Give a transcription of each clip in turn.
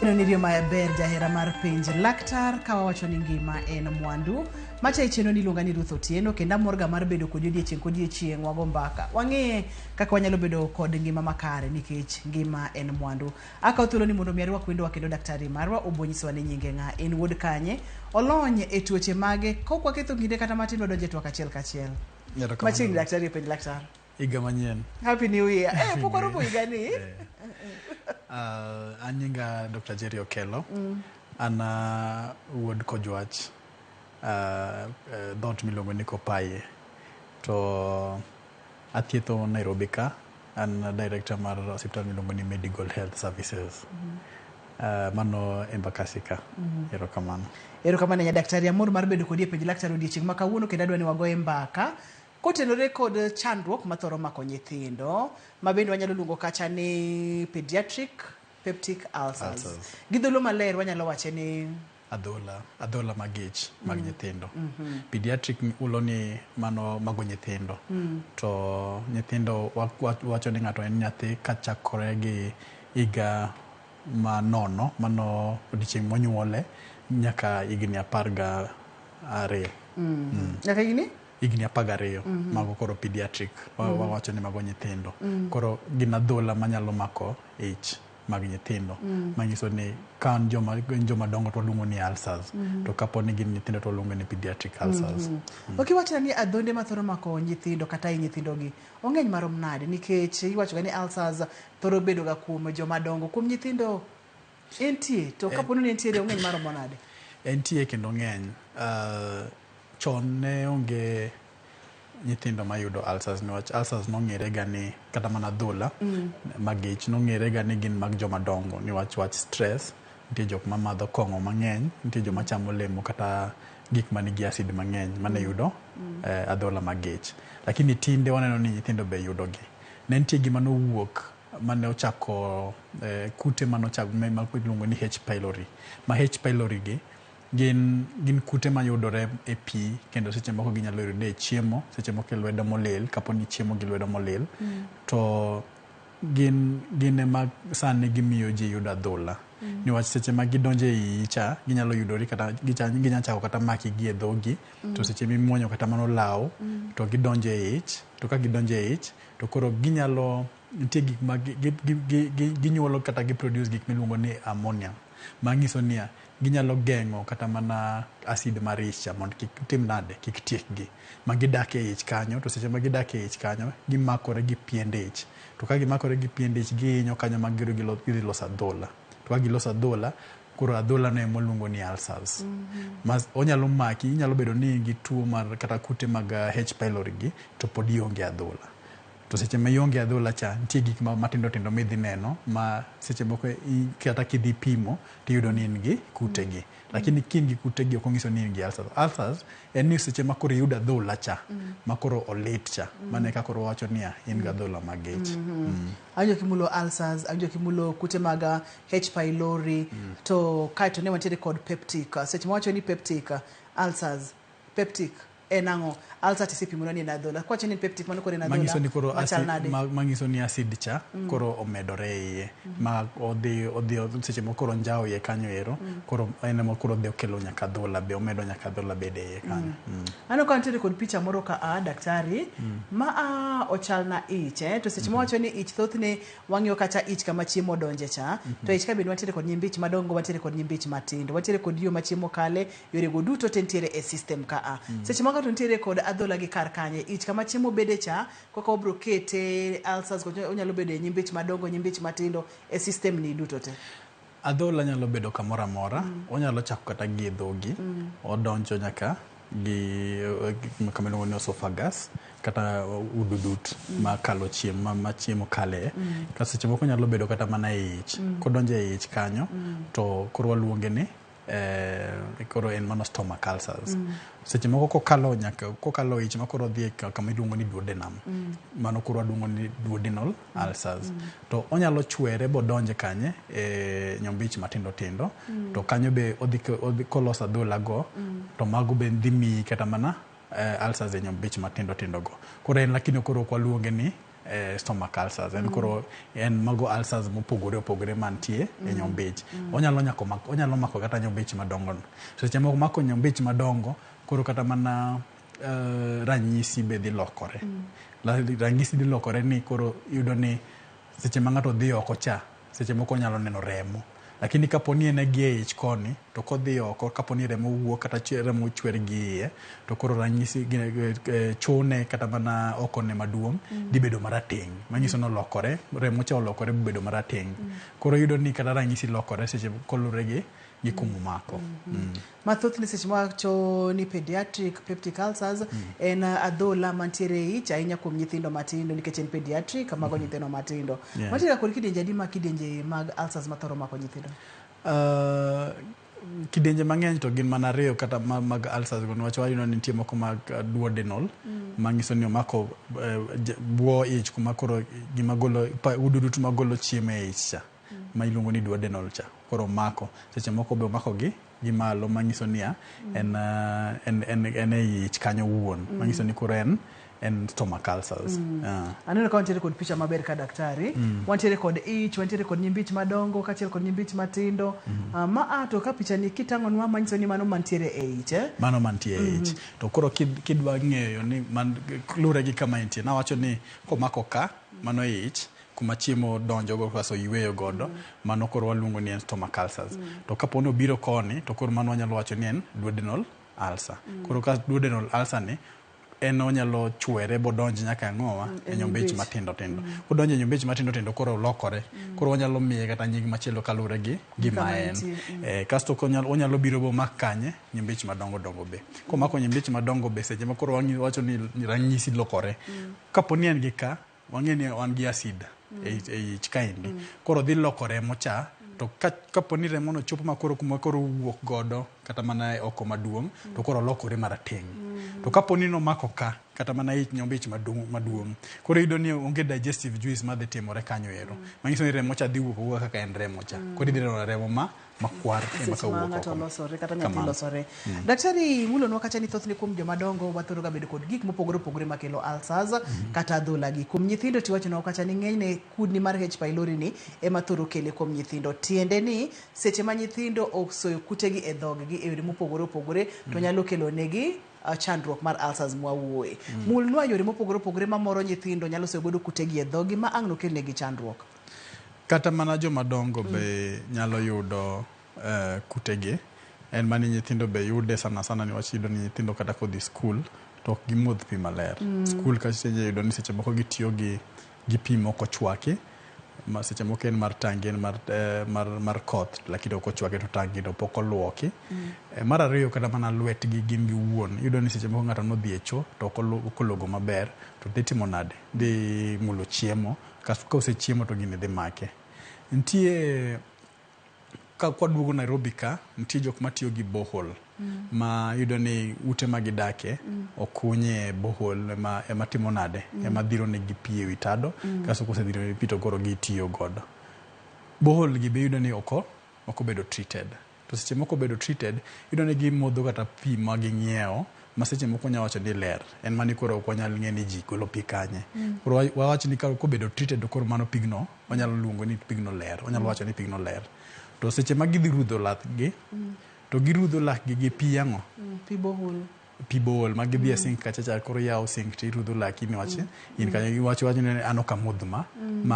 Nirio maber jahera mar pinj laktar kawa wacho ni ngima en mwandu macha icheno ni luonga ni Ruth Otieno kenda morga mar bedo kod odiechieng wago mbaka wang'e kaka wanyalo bedo kod ngima makare nikech ngima en mwandu aka thuolo ni mondo miarwa kwendo kendo daktari marwa obonyiswa ni nyinge ng'a en wuod kanye olony e tuoche mage kokwa ketho kinde kata matin donje twak achiel kachiel machiegni daktari pinj laktar Iga manyen. Happy New Year. Poko robo iga ni. Anyinga Dr. Jerry Okello. Ana wuod kojwach. Dhot miluongo ni Kopaye. To athietho Nairobi ka. An director mar hospital miluongo ni Medical Health Services. Mano Embakasi ka. Erokamano. Erokamano ya daktari amor mar bedo kodi e penj laktar odiechieng' ma kawuono kendo adwa ni wago mbaka. Kotenore kod chandruok mathoro mako nyithindo mabende wanyalo luongo kacha ni pediatric peptic ulcers. Gidholo maler wanyalo wache ni adhola magich mag nyithindo. Pediatric ulo ni mano mago nyithindo. To nyithindo wacho ni ng'ato en nyathi kachakore gi iga manono mano odiechieng' monyuole nyaka igni 12. Nyaka igni igni 12 mago koro pediatric wawacho ni mago nyithindo koro gin adhola manyalo mako ich mag nyithindo manyiso ni kan joma dongo to luongo ni ulcers to kapo ni gin nyithindo to luongo ni pediatric ulcers. Wakiwacho ni adhonde mathoro mako nyithindo kata i nyithindo gi ong'eny marom nade nikech iwacho ni ulcers thoro bedo ga kuom joma dongo kuom nyithindo entie to kapo ni entie ong'eny marom nade entie kendo ng'eny chon ne onge nyithindo mayudo ulcers niwach ulcers nong'ere ga ni kata mana adhola magich nong'ere ga ni gin mag joma dongo niwach wach stress nitie jok ma madho kong'o mang'eny nitie joma chamo lemo kata gik manigi acid mang'eny mane yudo adhola magich lakini tinde waneno ni nyithindo be yudo gi ne nitie gima nowuok mane ochako kute manochako miluongo ni H pylori ma H pylori gi gin kute mayudore e pi kendo seche moko ginyalo yudore e chiemo seche moko e lwedo molil kapo ni chiemo gi lwedo molil to gin ema sani gimiyo ji yudo adhola niwach seche ma gidonje i cha ginyalo yudore kata ginyalo chako kata maki gi e dhogi to seche mimuonyo kata mano law to gidonje e ich to ka gidonje e ich to koro ginyalo nitie gik ma ginyuolo kata giproduce gik miluongo ni ammonia manyiso ni ginyalo geng'o kata mana acid mar ich mondo kik tim nade kik tiekgi ma gidak e ich kanyo to seche ma gidak e ich kanyo gimakore gi pien ich to ka gimakore gi pien ich gihinyo kanyo ma gidhi loso adhola to ka giloso adhola koro adhola no emoluongo ni ulcers onyalo maki inyalo bedo ni gi tuo mar kata kute mag H pylori gi to pod ionge adhola to seche ma ionge adhola cha nitie gik matindo tindo midhi neno ma seche moko kata kidhi pimo tiyudo ni in gi kute gi lakini kin gi kute gi ok onyiso ni in gi ulcers en ni seche ma koro iyudo adhola cha ma koro olit cha mane ka koro wacho ni in gi adhola magich Anjo kimulo ulcers anjo kimulo kute mag H pylori to kaito ne wantiere kod peptic seche ma wacho ni peptic ulcers peptic enango ulcer tisipimo ni nadhola kwache ni peptic mano kore nadhola mangiso ni koro acid mangiso ni acid cha koro omedore iye ma odhi seche moko koro njao ye kanyo ero koro ene mo koro de okelo nyaka adhola be omedo nyaka adhola bede iye kanyo ano kantiere kod picha moro ka daktari ma ochalna ich to seche mo wacho ni ich thothne wang'yo kata ich kama chiemo donje cha to ich ka be wantiere kod nyimbich madongo wantiere kod nyimbich matindo wantiere kod yo ma chiemo kale yore go duto tentiere e system ka seche mo to ntiere kod adhola gi kar kanye ich kama chiemo bede cha koko obro kete ulcers onyalo bede nyimbich madongo nyimbich matindo e system ni duto te adhola nyalo bedo kamoro amora onyalo chako kata gi dhogi odonjo nyaka gi kamano ni esophagus kata ududut ma kalo chiemo ma chiemo kale ka seche moko nyalo bedo kata mana e ich kodonjo e ich kanyo to koro waluonge ni koro en mano stomach ulcers seche moko kokalo ich makoro dhi kama iluongo ni duodenum mano koro waluongo ni duodenal ulcers to onyalo chwere bodonje kanye nyombich matindo tindo to kanyo be odhi koloso adhola go to mago be dhi miyi kata mana ulcers e nyombich matindo tindo go koro en lakini koro waluonge ni stomach ulcers. En koro en mago ulcers mopogore mantie e nyombich. Onyalo mako kata nyombich madongo. Seche moko mako nyombich madongo, koro kata mana ranyisi be dhi lokore. Ranyisi dhi lokore ni koro yudo ni seche ma ng'ato dhi oko cha, seche moko nyalo neno remo. Lakini kaponi en gi e ich koni, to kodhi oko, kaponi remo wuok kata remo chwer gi iye, to koro ranyisi chone kata mana okone maduong' di bedo marateng'. Manyiso no lokore, remo cha olokore bedo marateng'. Koro yudo ni kata ranyisi lokore seche kolure gi kumumako. Mathoth ni seche mawacho ni pediatric peptic ulcers en adhola mantiere ich ahinya kuom nyithindo matindo nikech en pediatric mago nyithindo matindo. Matiere kod kidienje adi ma kidienje mag ulcers mathoro mako nyithindo? Kidienje mang'eny to gin mana ariyo kata mag ulcers go niwach wayudo ni nitie moko mag duodenal manyiso ni omako buo ich kuma koro gima golo ududutu magolo chiemo e ich cha ma iluongo ni duodenal cha koro mako seche moko be omako gi malo manyiso ni en e ich kanyo wuon manyiso ni koro en stomach ulcers. Aneno ka wantiere kod picha maber ka daktari. Wantiere kod ich, wantiere kod nyimbich madongo, kachiel kod nyimbich matindo. To ka picha ni kitang'onwa manyiso ni mano mantiere e ich. Mano mantiere e ich. To koro kidwa ng'eyo ni lure gi kama entie. Nawacho ni komako ka, mano e ich, kuma chiemo donjo go kaso yweyo godo, mano koro waluongo ni en stomach ulcers. To kaponi obiro koni, to koro mano wanyalo wacho ni en duodenal ulcer. Koro ka duodenal ulcer ni en onyalo chwere bodonji nyaka ng'owa e nyombich matindo tindo. Kodonjo e nyombich matindo tindo koro lokore. Koro wanyalo miye kata nying machielo kalure gi maen. Kasto onyalo biro bo makanye nyombich madongo dongo be. Komako nyombich madongo be seche ma koro wacho ni ranyisi lokore. Kaponi en gi ka, wang'e ni wan gi acid e ich kaendi. Koro dhi lokore mocha. To kaponi remo no chopo makoro kuma koro wuok godo kata mana oko maduong' to koro lokore marateng'. To kaponi no mako ka kata mana ich nyombich maduong'. Koro yudo ni onge digestive juice ma dhi timore kanyo ero. Manyiso ni remo cha dhi wuok kaka en remo cha. Koro idhi neno remo makwar ema ka wuok oko. Losore kata nyathi losore. Daktari mulonwa kacha ni thothne kuom joma dongo wathoro ga bedo kod gik mopogore opogore makelo ulcers kata adhola gi. Kuom nyithindo tiwacho na kacha ni ng'enyne kudni mar H pylori ni ema thoro kele kuom nyithindo. Tiende ni seche ma nyithindo osoyo kutegi e dhoggi e yore mopogore opogore to nyalo kelo negi chandruok mar ulcers mwawuoye. Mulnwa yore mopogore opogore mamoro nyithindo nyalo soyo godo kutegi e dhoggi ma ang' no kel negi chandruok. Kata mana joma dongo be nyalo yudo kutegi. En mani nyithindo be yude sana niwach yudo ni nyithindo kata kodhi skul to ok gimodh pi maler. Skul kacha yudo ni seche moko gitiyo gi pi moko chwaki. Seche moko en mar tangi en mar koth lakini ok ochwake to tangi no pok oluoki. Mar ariyo kata mana lwetgi gin giwuon yudo ni seche moko ng'ato nodhi e cho to ok ologo maber to dhi timo nade dhi mulo chiemo kasto ka osechiemo to gini dhi make. Nitie ka kwaduogo Nairobi ka nitie jok matiyo gi borehole ma yudo ni ute magidake okunye borehole ema timo nade ema dhiro negi pi ewi tado kasto kosedhiro negi pi to koro gitiyo godo. Borehole gi be yudo ni ok obedo treated. To seche moko bedo treated yudo ni gimodho kata pi ma ging'iewo ma seche moko nya wacho ni ler en mani koro ok wanyal ng'e ni ji golo pi kanye. Koro wawacho ni kobedo treated to koro mano pigno wanyalo luongo ni pigno ler. Wanyalo wacho ni pigno ler. To seche ma gidhi rudho lathgi to girudho lakgi gi pi ang'o? Pi bohol ma gidhi e sink kacha koro yawo sink to irudho laki niwach in kanyo iwacho ni an ok amodh ma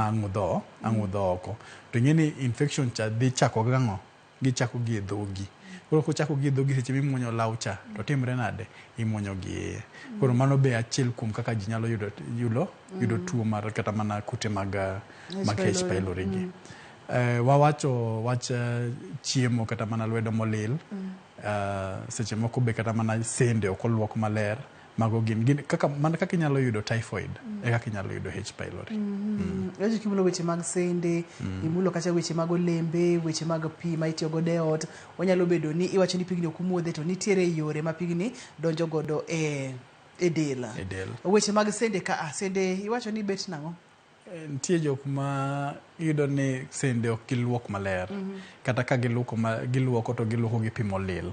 ang'udho oko. To ing'e ni infection cha dhi chako gang'o? Gichako gi e dhogi. Koro kochako gi e dhogi seche mimuonyo law cha to timre nade? Imuonyo gi iye. Koro mano be achiel kuom kaka ji nyalo yudo tuo mar kata mana kute mag H pylori gi. Wawacho wach chiemo kata mana lwedo molil. Seche moko be kata mana sende ok oluok maler. Mago gin kaka inyalo yudo typhoid kaka inyalo yudo H pylori. Weche kimulo weche mag sende, imulo kacha weche mag olembe, weche mag pi ma itiyo godo e ot. Onyalo bedo ni iwacho ni pigni ok muodhe to nitiere yore ma pigni donjo godo e del. Weche mag sende sende iwacho ni bet nang'o? Nitie jok ma yudo ni sende ok giluok maler. Kata ka giluoko to giluoko gi pi molil.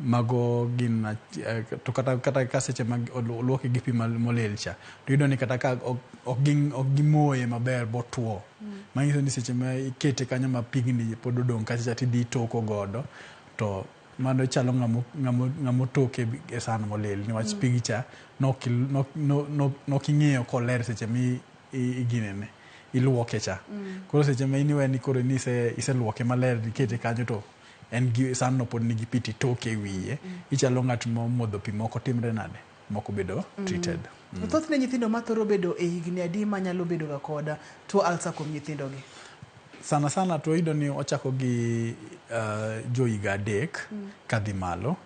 mago gin to kata ka seche mag luoke gi pi molil cha to yudo ni kata ka ok gimoye maber botuo manyiso ni seche ma ikete kanyo ma pigni pod odong' kacha cha tidhi toko godo to mano chalo ng'amo toke e san molil niwach pigi cha noking'eyo koler seche mi iginene iluoke cha koro seche ma iniwe ni koro ni iseluoke maler ikete kanyo to en gi san no pod nigi piti toke wiye ichalo ng'at modho pi moko timre nade moko bedo treated. Thothne nyithindo mathoro bedo e higni adi manyalo bedo ga koda tuo alsa kuom nyithindo gi? Sana to iyudo ni ochako gi jo higa 3 kadhi malo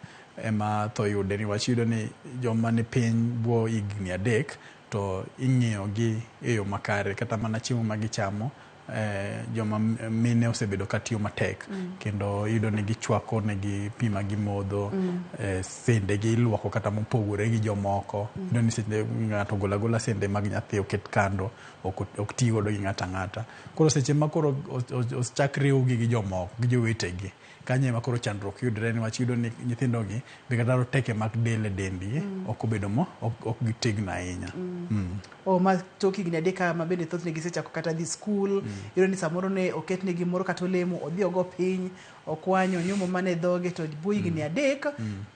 ema tho yude niwach iyudo ni joma ni piny buo higni 3 to ing'iyo gi e yo makare kata mana chiemo ma gichamo joma mine osebedo katiyo matek kendo iyudo ni gichwako negi pi ma gimodho sende gi iluoko kata mopogore gi jomoko iyudo ni sende ng'ato gola sende mag nyathi oket kando ok ti godo gi ng'ata koro seche ma koro ochak riw gi jomoko gi jowetegi kanye ma koro chandruok yudre niwach iyudo ni nyithindo gi be kata roteke mag del e dendgi ok obedo ok gitegno ahinya. Ma tok higni 3 ma bende thothne gisechako kata dhi skul iyudo ni samoro ne oketne gimoro kata olemo odhi ogo piny okwanyo nyumo mane dhoge to buo higni 3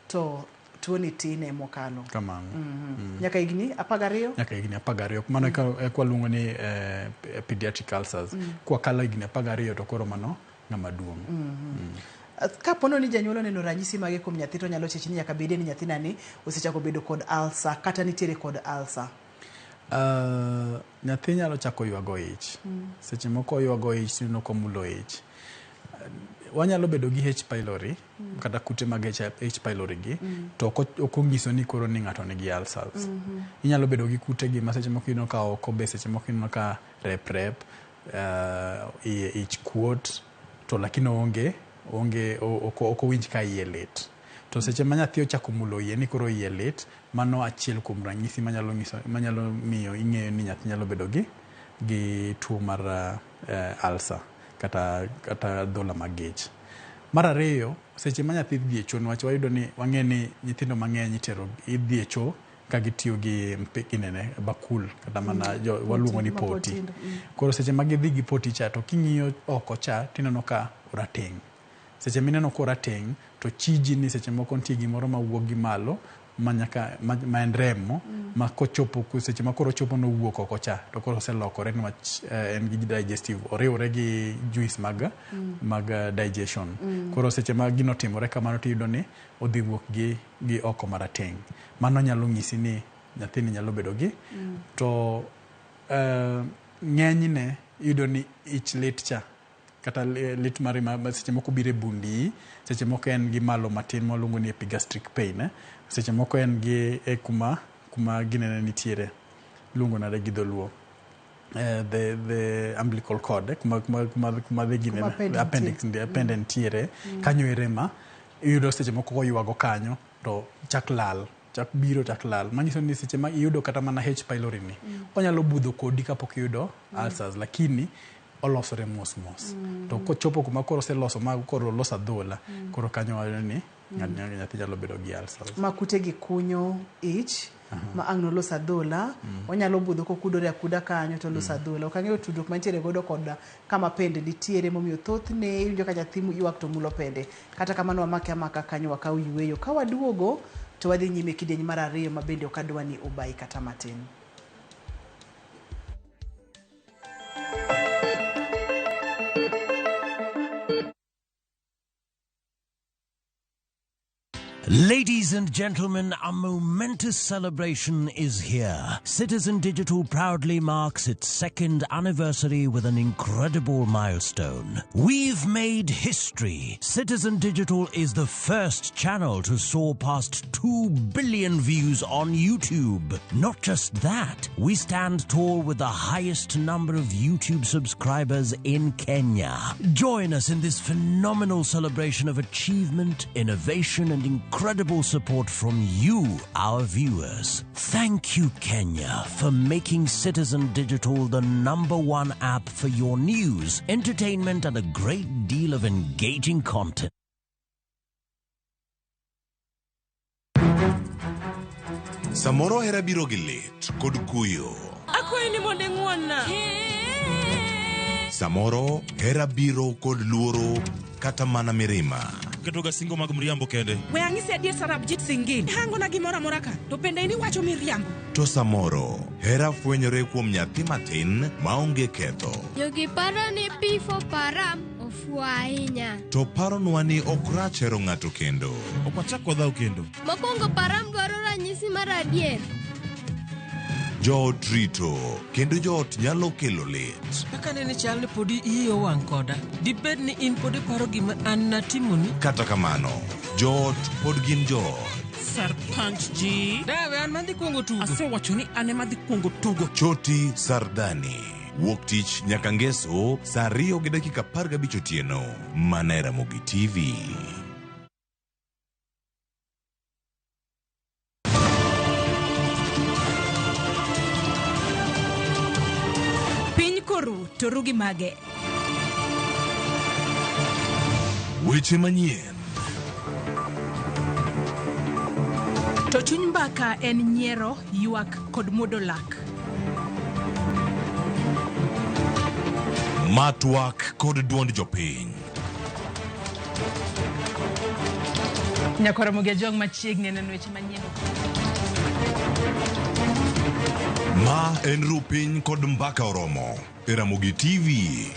to tuo ni tine mokalo kamano nyaka higni 12 nyaka higni 12 mano e kwa luongo ni pediatric ulcers kwa kala higni 12 to koro mano ng'ama duong'. Ka pono ni janyuol oneno ranyisi mage kuom nyathi to nyalo chechi ni nyaka bede ni nyathina ni osechako bedo kod alsa kata nitiere kod alsa. Nyathi nyalo chako ywago ich seche moko ywago ich no komulo ich wanyalo bedo gi H pylori kata kute mag H pylori gi to ok onyiso ni koro ni ng'ato nigi ulcers inyalo bedo gi kute gi ma seche moko ino ka oko be seche moko ino ka rep ich kuot to lakini ok owinj ka iye lit to seche ma nyathi ochako mulo iye ni koro iye lit mano achiel kuom ranyisi manyalo miyo ing'eyo ni nyathi nyalo bedo gi tuo mar alsa kata dhola magich. Mar ariyo seche ma nyathi dhi e cho niwach wayudo ni wang'e ni nyithindo mang'eny idhi e cho ka gitiyo gi mpinene bakul kata mana waluongo ni poti koro seche ma gidhi gi poti cha to king'iyo oko cha tineno ka rateng' seche mineno ko rateng' to chiji ni seche moko nitie gimoro ma wuok gi malo ma en remo ma kochopo seche ma koro chopo no wuok oko cha to koro oselokore niwach en gi digestive oriwore gi juice mag digestion koro seche ma gino timore kamano tiyudo ni odhi wuok gi oko marateng' mano nyalo nyisi ni nyathini nyalo bedo gi to ng'enyne iyudo ni ich lit cha kata lit mari ma seche moko bire bundi seche moko en gi malo matin maluongo ni epigastric pain seche moko en gi kuma ginene nitiere luongo nade gi dholuo the umbilical cord kuma the ginene appendix nitiere kanyo erema iyudo seche moko koywago kanyo to chak lal manyiso ni seche ma iyudo kata mana H pylori ni onyalo budho kodi kapok iyudo ulcers lakini olosore mos to kochopo kuma koro oseloso ma koro losa dhola koro kanyo wayo ni nyathi nyalo bedo gi ulcers ma kute gi kunyo ich ma ang' no losa dhola onyalo budho kokudore akuda kanyo to losa dhola ok ang'eyo tudruok mantiere godo kod kama pende nitiere momiyo thothne iwinjo ka nyathi ywak to mulo pende kata kamano wamake amaka kanyo wakaw yweyo ka waduogo to wadhi nyime kidieny mar ariyo ma bende ok adwa ni obai kata matin. Ladies and gentlemen, a momentous celebration is here. Citizen Digital proudly marks its 2nd anniversary with an incredible milestone. We've made history. Citizen Digital is the first channel to soar past 2 billion views on YouTube. Not just that, we stand tall with the highest number of YouTube subscribers in Kenya. Join us in this phenomenal celebration of achievement, innovation, and incredible support from you, our viewers. Thank you, Kenya, for making Citizen Digital the #1 app for your news, entertainment, and a great deal of engaging content. Samoro hera biro gi lit kod kuyo. Akwayi ni mondo ing'wonna. Samoro hera biro kod luoro kata mana mirima. Keto ga singo mag miriambo kende. We ang'isi adier Sarabjit Singin. Hangona gimoro amora ka. To bende ini wacho miriambo. To samoro hera fwenyore kuom nyathi matin maonge ketho. Jogi paro ni pifo param ofuo ahinya. To paronwa ni ok rach hero ng'ato kendo. Ok wachak wadhaw kendo. Mokwongo param dwaro ranyisi mar adier. Joot rito kendo joot nyalo kelo lit. Kaka nene chal ni podi iyo wang' koda. Dibed ni in podi paro gima an natimoni. Kata kamano, joot pod gin joot. Sarpanch ji. Dawe an madhi kuongo tugo. Asewacho ni an ema dhi kuongo tugo. Choti Sardani. Wuok tich nyaka ngeso saa 2:15 otieno. Mana e Ramogi TV. To rugi mage. Weche manyien. To chuny mbaka en nyiero, ywak kod muodo lak. Matwak kod duond jopiny. Nyako Ramogi jong machiegni neno weche manyien. Ma en rupiny kod mbaka oromo. Ramogi TV.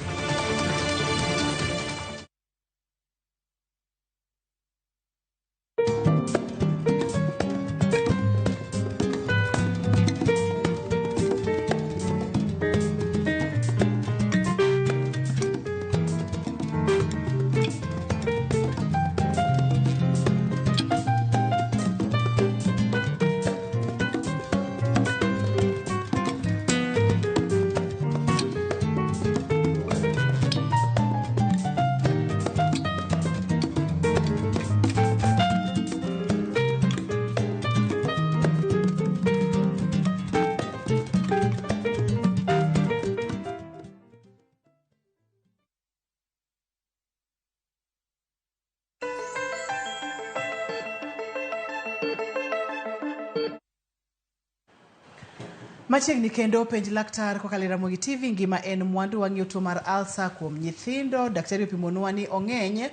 Machiegni kendo penj laktar kokalo Ramogi TV ngima en mwandu wang'iyo tuo mar Alsa kuom nyithindo. Daktari opimonwa ni ong'eny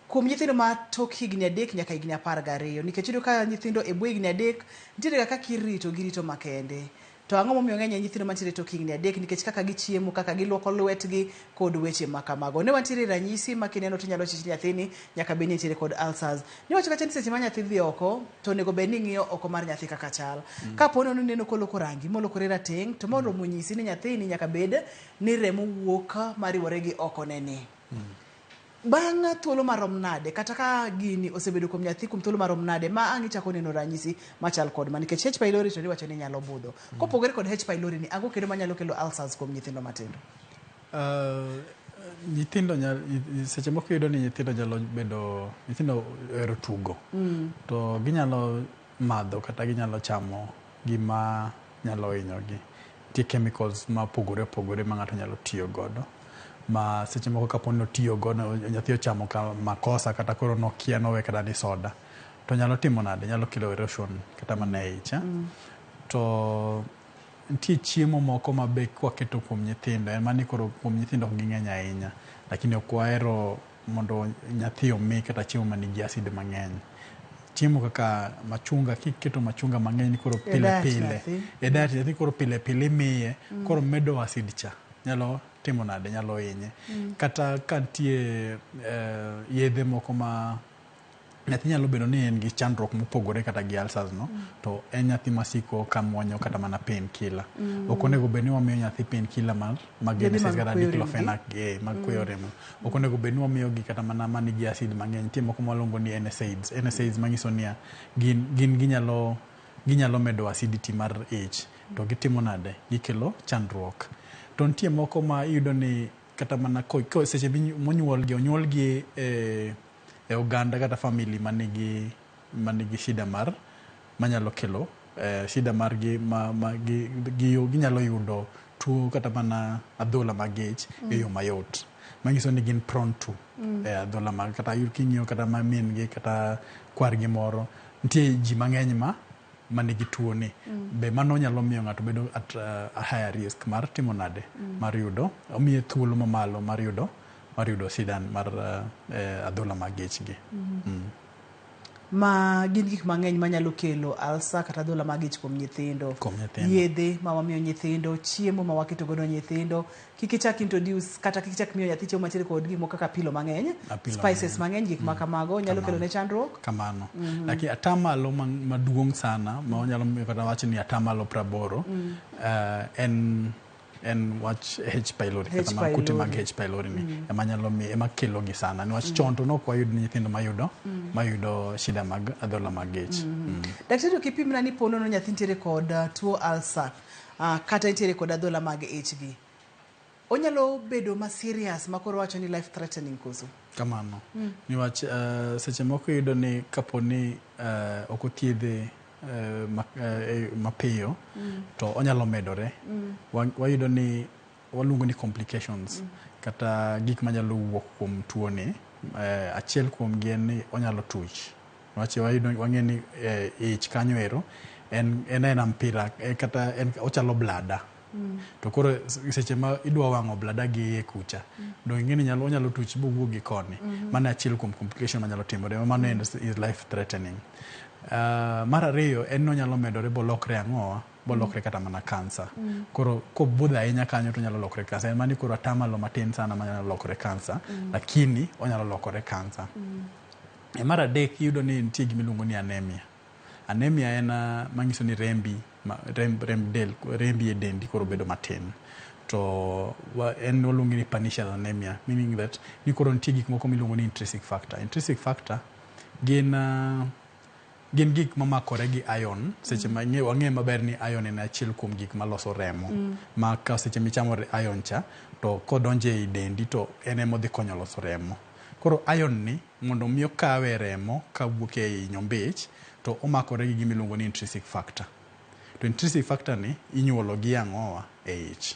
kuom nyithindo ma tok higni 3 nyaka higni 12 nikech iyudo ka nyithindo e bwo higni 3 nitiere kaka girito makende. To ang'o momiyo ng'eny nyithindo mantiere tok higni 3 nikech kaka gichiemo, kaka giluoko lwetgi kod weche makamago. Ne wantiere ranyisi ma kineno to nyalo chich nyathini nyaka bed ni nitiere kod ulcers. Ni wacho kacha ni seche ma nyathi dhi oko to nego bed ni ng'iyo oko mar nyathi kaka chal. Ka pono ni neno koloko rangi molokore rateng' to mondo munyisi ni nyathini nyaka bed ni remo wuok mariwore gi oko neni. Bang' thuolo marom nade kata ka gini osebedo kuom nyathi kuom thuolo marom nade ma ang' ichako neno ranyisi machal kod ma nikech H pylori to niwacho ni nyalo budho. Kopogore kod H pylori ni ago kendo manyalo kelo ulcers kuom nyithindo matindo. Nyithindo seche moko yudo ni nyithindo nyalo bedo nyithindo ero tugo. To ginyalo madho kata ginyalo chamo gima nyalo hinyogi. Tie chemicals ma pogore ma ng'ato nyalo tiyo godo. Ma seche moko kapono tiyo godo nyathi ochamo ka makosa kata koro nokia nowe kata ni soda to nyalo timo nade, nyalo kelo erosion kata mana ich. To nitie chiemo moko ma be kwaketo kuom nyithindo en mani koro kuom nyithindo ok ging'eny ahinya lakini ok wahero mondo nyathi omi kata chiemo manigi acid mang'eny. Chiemo kaka machunga, kiketo machunga mang'eny koro pile e diet nyathi koro pile imiye koro medo acid cha nyalo timo nade, nyalo hinye. Kata kantie yedhe moko ma nyathi nyalo bedo ni en gi chandruok mopogore kata gi ulcers no to en nyathi masiko kamuonyo kata mana pain killer. Ok onego bed ni wamiyo nyathi pain killer mag genesis kata diclofenac mag kuyo remo. Ok onego bed ni wamiyo gi kata mana manigi acid mang'eny. Tie moko maluongo ni NSAIDs manyiso ni ginyalo medo acidity mar ich to gitimo nade, gikelo chandruok. To nitie moko ma iyudo ni kata mana seche onyuolgi e oganda kata family manigi shida manyalo kelo shida mar ginyalo yudo tuo kata mana adhola magich e yo mayot. Manyiso ni gin prone to adhola kata king'iyo kata ma min gi kata kwargi moro nitie ji mang'eny ma manigi tuo ni be mano nyalo miyo ng'ato bedo at a higher risk mar timo nade mar yudo omiye thuolo mamalo mar yudo sidan mar adhola mag ich gi. Ma gin gik mang'eny manyalo kelo alsa kata adhola mag ich kuom nyithindo. Yedhe ma wamiyo nyithindo, chiemo ma waketo godo nyithindo, kik ichak introduce kata kik ichak miyo nyathi chiemo mantiere kod gik moko kaka apilo mang'eny, spices mang'eny, gik ma kamago nyalo kelo ne chandruok. Kamano. Lakini atamalo maduong' sana ma wanyalo miyo kata wach ni atamalo 80 en wach H. pylori kata mag kute mag H. pylori ni ema nyalo miyo ema kelo gi sana niwach chon to nok wayud nyithindo mayudo shida mag adhola mag ich. Daktari, kipimna ni ponono nyathi nitiere kod tuo alsa kata nitiere kod adhola mag ich gi, onyalo bedo ma serious ma koro wacho ni life threatening koso? Kamano. Niwach seche moko yudo ni kapo ni ok othiedhe mapiyo to onyalo medore. Wayudo ni waluongo ni complications kata gik manyalo wuok kuom tuo ni. Achiel kuom gi en ni onyalo tuch. Wang'e ni ich kanyo ero en mpira kata ochalo blada. To koro seche ma idwa wang'o blada gi e kucha do ing'e ni onyalo tuch bowuok gi koni. Mano achiel kuom complication manyalo timore. Mano is life threatening. Mar ariyo en no nyalo medore bolokre ang'owa bolokre kata mana kansa. Koro kobudho ahinya kanyo to nyalo lokre kansa. En mani koro atamalo matin sana manyalo lokre kansa, lakini onyalo lokore kansa. Mar adek yudo ni nitie gimiluongo ni anemia. Anemia en manyiso ni rembi e dendi koro bedo matin. To en waluongo ni pernicious anemia, meaning that ni koro nitie gik moko miluongo ni intrinsic factor. Intrinsic factor gin gik mamakore gi iron. Seche ma wang'e maber ni iron en achiel kuom gik maloso remo. Ma ka seche michamo iron cha to kodonje e dendi to en ema dhi konyo loso remo. Koro iron ni mondo mi okawe remo ka wuok e nyombich to omakore gi gimiluongo ni intrinsic factor. To intrinsic factor ni inyuolo gi ang'owa e ich.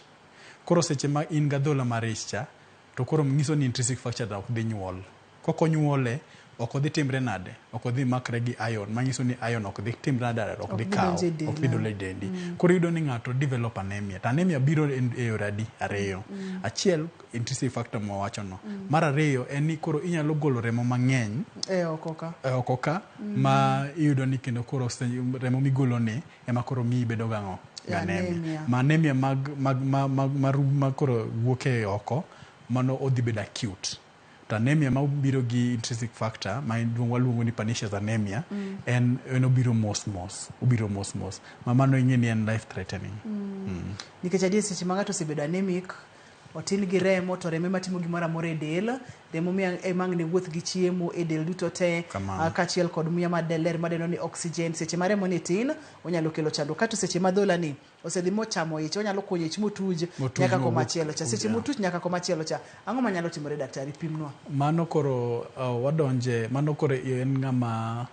Koro seche ma in gadhola mar ich cha to koro nyiso ni intrinsic factor ok dhi nyuol. Kokonyuole ok odhi timre nade, ok odhi makre gi iron, manyiso ni iron ok dhi timre nade, ok dhi kawo, ok dhi dole dendi. Koro yudo ni ng'ato develop anemia. Ta anemia biro e yore ariyo. Achiel, intrinsic factor mwawacho no. Mar ariyo en ni koro inyalo golo remo mang'eny e oko ka ma iyudo ni kendo koro remo migolo ni ema koro mi bedo gang'o anemia. Ma anemia ma koro wuok e oko mano odhi bedo acute. Anemia ma biro gi intrinsic factor ma waluongo ni pernicious anemia en obiro mos. Ma mano ing'e ni en life threatening. Nikech adier seche ma ng'ato osebedo anemic, otin gi remo to remo matimo gimoro amora e del, remo mang'ne wuoth gi chiemo e del duto te, kaachiel kod muya ma del ler madendo ni oxygen. Seche ma remo ni tin onyalo kelo chandruok. Kato seche ma dhola ni osedhi mochamo ich, onyalo konyo ich motuj nyaka komachielo cha. Seche motuch nyaka komachielo cha, ang'o manyalo timore daktari? Pimnwa. Mano koro wadonje, mano koro en ng'ama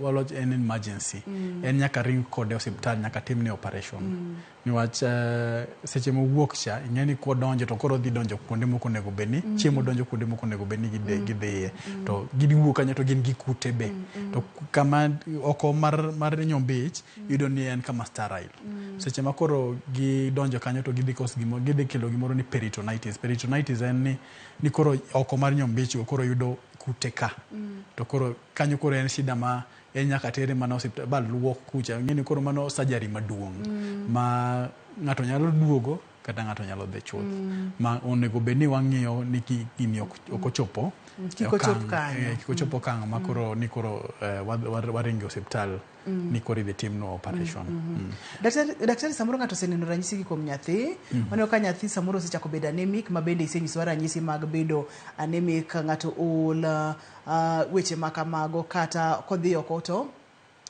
waloch en emergency. En nyaka ring kode osiptal nyaka timne operation. Niwach seche mowuok cha ing'e ni kodonjo to koro dhi donjo kuonde moko nego bedni chiemo donjo kuonde moko nego bedni gidhiye to giwuok kanyo to gin gi kute be. To kama oko mar nyombich yudo ni en kama sterile. Seche ma koro gidonjo kanyo to gidhi kelo gimoro ni peritonitis. Peritonitis en ni koro oko mar nyombich koro yudo kute ka. To koro kanyo koro en shida ma en nyaka tere mana osiptal luok kucha. Ng'eni koro mano surgery maduong' ma ng'ato nyalo duogo kata ng'ato nyalo dhi chuth. Ma onego bed ni wang'iyo ni gini ok ochopo. Kikochopo kanyo ma koro ni koro waringe osiptal ni koro idhi timno operation. Daktari, samoro ng'ato oseneno ranyisi gi kuom nyathi. Waneno ka nyathi samoro osechako bedo anemic, ma bende isenyisowa ranyisi mag bedo anemic, ng'ato ol, weche makamago, kata kodhi oko to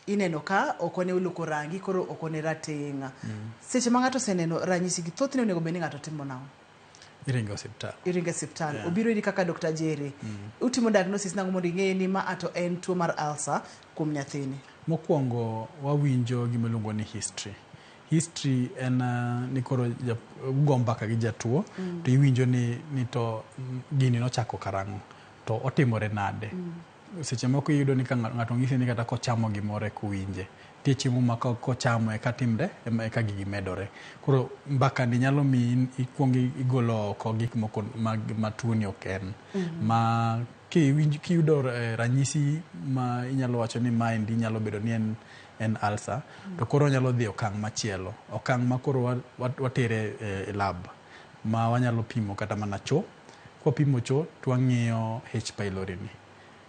ineno ka okone oloko rangi, koro okone rateng'. Seche ma ng'ato oseneno ranyisi gi, thothne onego bed ni ng'ato timo nang'o? Iringe osiptal. Obiro iri kaka Dr. Jerry. Utimo diagnosis nang'o mondo ing'e ni ma ato en tuo mar alsa kuom nyathini? Mokwongo wawinjo gimiluongo ni history. History en ni koro ugo mbaka gi jatuo to iwinjo ni to gini nochako karang'o to otimore nade. seche moko iyudo ni ka ng'ato ng'isi ni kata kochamo gimore kuwinje tie chiemo ma kochamo eka timre eka gigi medore. Koro mbaka ni nyalo mi ikuongi igolo oko gik moko ma tuoni ok en. Ma kiyudo ranyisi ma inyalo wacho ni maendi nyalo bedo ni en ulcer, to koro nyalo dhi okang' machielo. Okang' ma koro watere e lab ma wanyalo pimo kata mana cho. Kwa pimo cho to wang'iyo H pylori ni.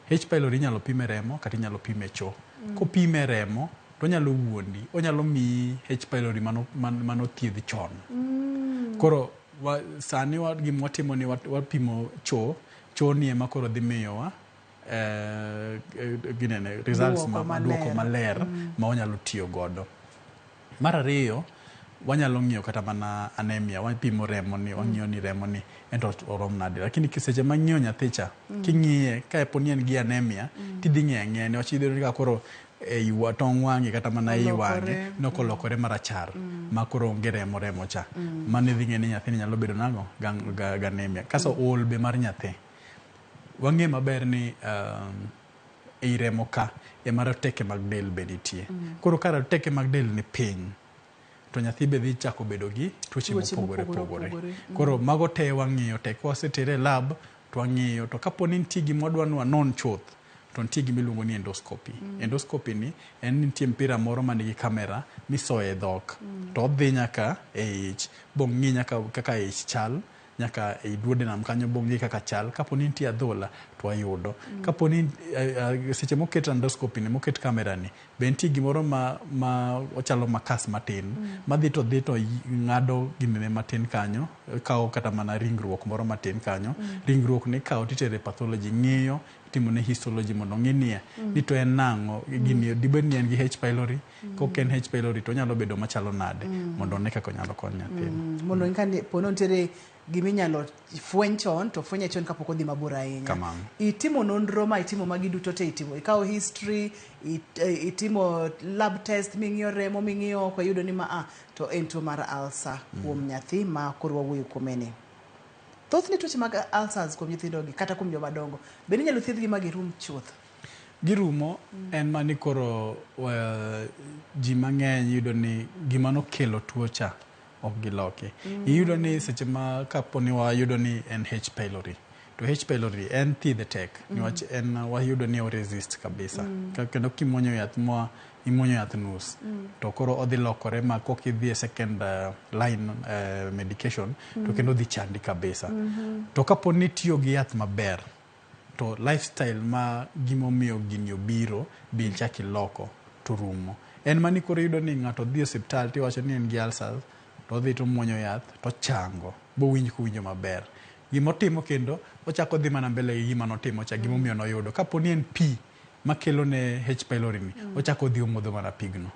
H pylori nyalo pime remo kata inyalo pime cho. Kopime remo to nyalo wuondi, onyalo mi H pylori mano thiedhi chon. Koro sani gima watimo ni wapimo cho ni ema koro dhi miyowa results duoko maler ma wanyalo tiyo godo. Mar ariyo, wanyalo ng'iyo kata mana anemia, wapimo remo ni, wang'iyo ni remo ni ento orom nade. Lakini kiseche ma ng'iyo nyathicha, king'iye ka poni en gi anemia, tidhi ng'e ni wachidho ni ka koro e tong wang'e kata mana i wang'e nokolokore marachar ma koro onge remo cha. Mano idhi ng'e ni nyathini nyalo bedo nago ga anemia. Kaso ol be mar nyathi, wang'e maber ni ei remo ka ema rateke mag del be nitie. Koro ka rateke mag del ni piny, to nyathi be dhi chako bedo gi tuoche mopogore. Koro mago te wang'iyo te kwasetere lab to wang'iyo, to kaponi nitie gima wadwa ni wanon chuth to nitie gima iluongo ni endoscopy. Endoscopy ni en nitie mpira moro manigi kamera misoye dhok to odhi nyaka e ich bong'i nyaka kaka ich chal, nyaka e duodenum kanyo bong'i kaka chal. Kaponi nitie adhola to wayudo. Kaponi seche moket endoscopy ni, moket kamera ni, be nitie gimoro ma ochalo makas matin madhi to ng'ado ginene matin kanyo, kawo kata mana ringruok moro matin kanyo. Ringruok ni kawo titere pathology, ng'iyo timone histology mondo ng'inie ni to en nang'o gini, dibed ni en gi H pylori. Kok en H pylori to nyalo bedo machalo nade mondo ne kaka nyalo konyo nyathini. Mondo nkani pono ntere gimi nyalo fweny chon to fwenye chon kapoko dhi mabor ahinya. Itimo nonro ma itimo magi duto te itimo. Ikawo history, itimo lab test, ming'iyo remo, ming'iyo kwa yudo ni to en tuo mar ulcer kuom nyathi ma koro wawuoyo kuomeni. Thoth ni tuoche mag ulcers kuom nyithindo gi kata kuom joma dongo, be inyalo thiedhgi ma girum chuth? Girumo en mani koro ji mang'eny yudo ni gima nokelo tuo cha ok giloki. Iyudo ni seche ma kaponi wayudo ni en H pylori, to H pylori en thiedhe tek niwach en wayudo ni o resist kabisa. Kendo kimuonyo yath imuonyo yath nus to koro odhi lokore ma kok idhi e second line medication to kendo dhi chandi kabisa. To kaponi tiyo gi yath maber, to lifestyle ma gimomiyo gini obiro bi chaki loko to rumo. En mani koro yudo ni ng'ato dhi e osiptal tiwacho ni en gi ulcers, to dhi to muonyo yath to chango bo winj kuwinjo maber. Gimotimo kendo ochako dhi mana mbele gi gima notimo cha, gimomiyo noyudo. Kaponi en pi makelo ne H pylori ni, ochako dhi omodho mana pigno.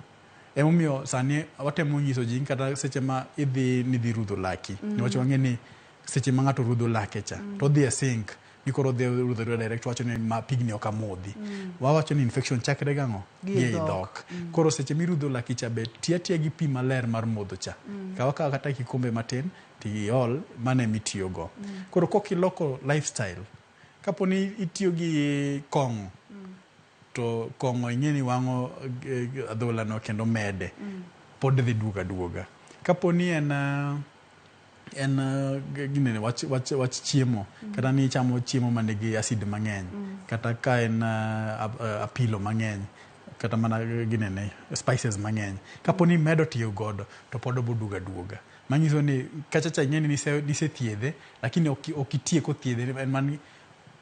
Emomiyo sani watemo nyiso ji kata seche ma idhi rudho laki, niwach wang'e ni seche ma ng'ato rudho lake cha to dhi e sink ni koro dhi rudho direct, wacho ni ma pigni ok amodhi. Wawacho ni infection chakre gang'o gi dhok. Koro seche mirudho laki cha be tiya gi pi maler mar modho cha. Kawa kata kikombe matin tiol mane mitiyo go. Koro kokiloko lifestyle, kaponi itiyo gi kong'o, to kong'o ing'e ni wang'o adhola no kendo mede, pod dhi duoga. Kaponi en ginene wach chiemo, kata ni chamo chiemo manigi acid mang'eny, kata ka en apilo mang'eny, kata mana ginene spices mang'eny, kaponi medo tiyo godo to pod oboduoga. Manyiso ni kachacha ing'e ni nise thiedhe, lakini okitieko thiedhe. En mani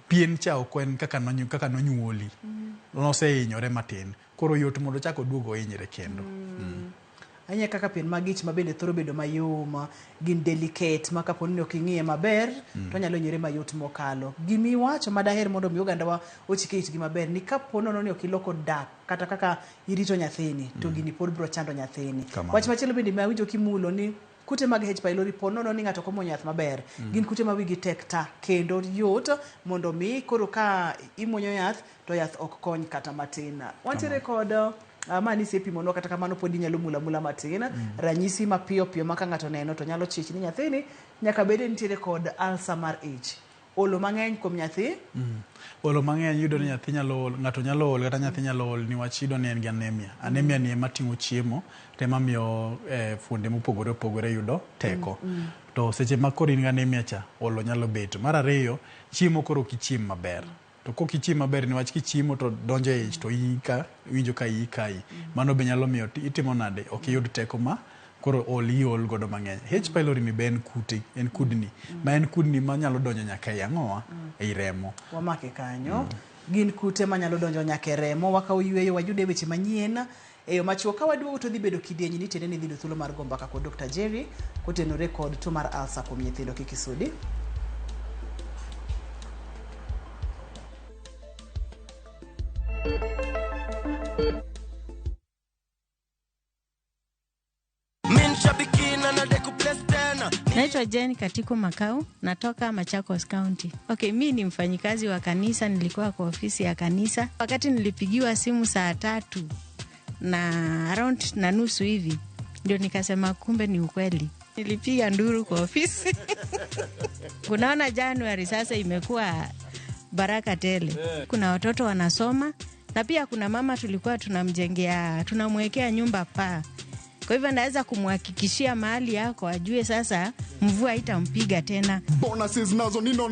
pien cha ok en kaka nonyuoli, nosehinyore matin, koro yot mondo chako duogo hinyre kendo. Anya kaka pien magich ma bende thoro bedo mayom, gin delicate ma kaponi ni ok ing'iye maber to nyalo nyere mayot mokalo. Gimi wacho ma daher mondo mi oganda wa ochike itgi maber ni kapono ni ok iloko dak kata kaka irito nyathini to gini pod bro chando nyathini. Wach machielo bende ma winjo kimulo ni kute mag H pylori pono ni ng'ato komo yath maber, gin kute ma wigi tek ta kendo yot mondo mi koro ka imuonyo yath to yath ok kony kata matin. Wantiere kod mani sepimo no kata kamano pod inyalo mula matin, ranyisi mapiyo ma ka ng'ato neno to nyalo chich ni nyathini nyaka bede nitiere kod ulcer mar ich. olo mang'eny kuom nyathi. Olo mang'eny yudo ni nyathi ng'ato nyalo ol kata nyathi nyalo ol niwach yudo ni en gi anemia. Anemia ni ema ting'o chiemo tema miyo fuonde mopogore opogore yudo teko. To seche ma koro in gi anemia cha olo nyalo bet. Mar ariyo, chiemo koro kichiem maber. To kok ichiem maber niwach kichiemo to donjo e ich to winjo ka kai. Mano be nyalo miyo itimo nade ok iyud teko ma koro ol godo mang'eny. H. pylori ni be en kudni. Ma en kudni ma nyalo donjo nyaka e ang'owa e remo. Wamake kanyo. Gin kute ma nyalo donjo nyaka e remo. Wakaw yweyo wajude weche manyien. Eyo machuo ka waduogo to dhi bedo kidienyi ni tene ni dhi thuolo mar go mbaka kod Dr. Jerry kotenore kod tuo mar Alsa kuom nyithindo kik isudi. Naitwa Jane Katiko Makau, natoka Machakos County. Okay, mimi ni mfanyikazi wa kanisa, nilikuwa kwa ofisi ya kanisa. Wakati nilipigiwa simu saa 3 na around na nusu hivi, ndio nikasema kumbe ni ukweli. Nilipiga nduru kwa ofisi. Kunaona January sasa imekuwa baraka tele. Kuna watoto wanasoma na pia kuna mama tulikuwa tunamwekea nyumba paa. Kwa hivyo naweza kumhakikishia mahali yako ajue sasa mvua haitampiga tena. Bonuses nazo ni no.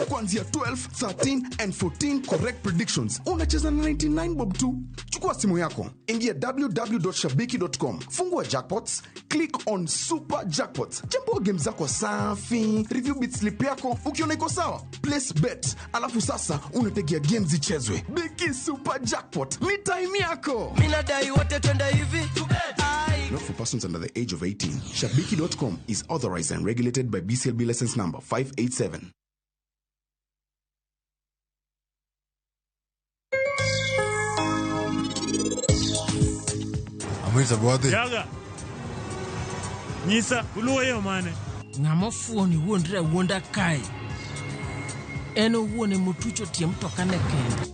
Kuanzia 12, 13 and 14 correct predictions. Unacheza na 99 bob tu. Chukua simu yako, ingia www.shabiki.com. Fungua jackpots, click on super jackpots. Chambua game zako safi, review bit slip yako, ukiona iko sawa, place bet. Alafu sasa unategea games zichezwe. Biki super jackpot, ni time yako. Mina dai wote twenda hivi. Not for persons under the age of 18. Shabiki.com is authorized and regulated by BCLB license number 587. Amweza bwade. Yaga. Nyisa, uluwa yo mane. Ng'amo fuoni wuondre wuonda kai. Eno wuone mutucho tie mtoka ne kende.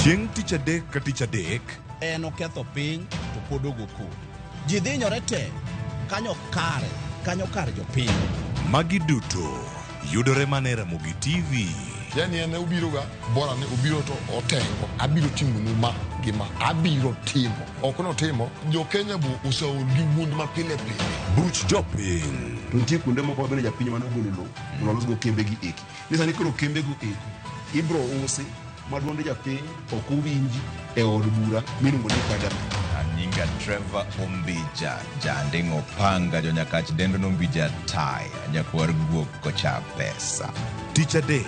Chieng' tich adek ka tich adek en oketho piny to pod ogoku. Ji dhinyore te kanyo kar jopiny. Magi duto yudore mana e Ramogi TV. Yani ene ubiroga bora ne ubiro to otengo abiro timo numa gima abiro timo ok no timo jo Kenya bu usaol gi wuond ma pile Buch jopiny. Nitie kuonde moko bende japiny mano golo lo unalos go kembe gi eki nisani koro kembe go eki ibro usi maduonde japiny ok uwinji e od bura miluongo ni kada. Nyinga Trevor Ombija jandingo panga jo nyakach dendo nombija tai nyakwar guok kocha pesa. Tich adek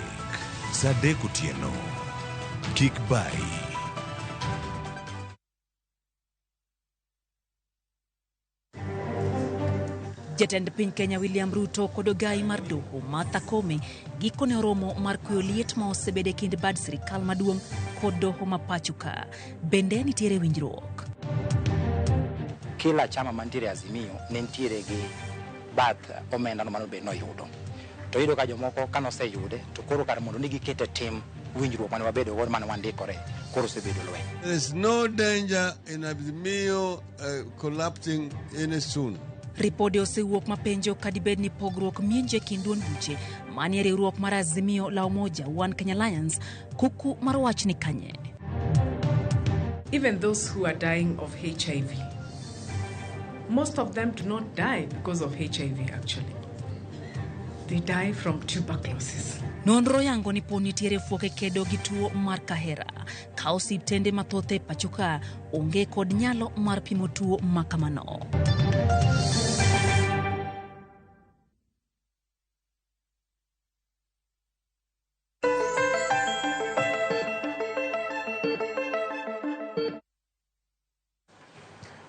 saa 3 otieno. Kik bai. Jatend piny Kenya William Ruto kod ogai mar doho Martha Koome gikone oromo mar kuyo liet ma osebede kind bad sirikal maduong' kod doho ma pachuka. Bende nitiere winjruok. Kila chama mantiere Azimio nentiere gi bath omenda no mano be no yudo. To yudo ka jomoko kanoseyude to koro kar mondo nigi kete tim winjruok mane wabedo godo mane wandikore koro osebedo lweny. There is no danger in Azimio collapsing any soon. Ripode osewuok mapenjo kadibed ni pogruok mienje kind duond buche manie riwruok mar Azimio la Umoja One Kenya Alliance kuku mar wach ni kanye. Even those who are dying of HIV, most of them do not die because of HIV actually. They die from tuberculosis. Nonro yango ni poni tiere fuoke kedo gi tuo mar kahera. Ka osiptende mathoth e pachuka onge kod nyalo mar pimo tuo makamano.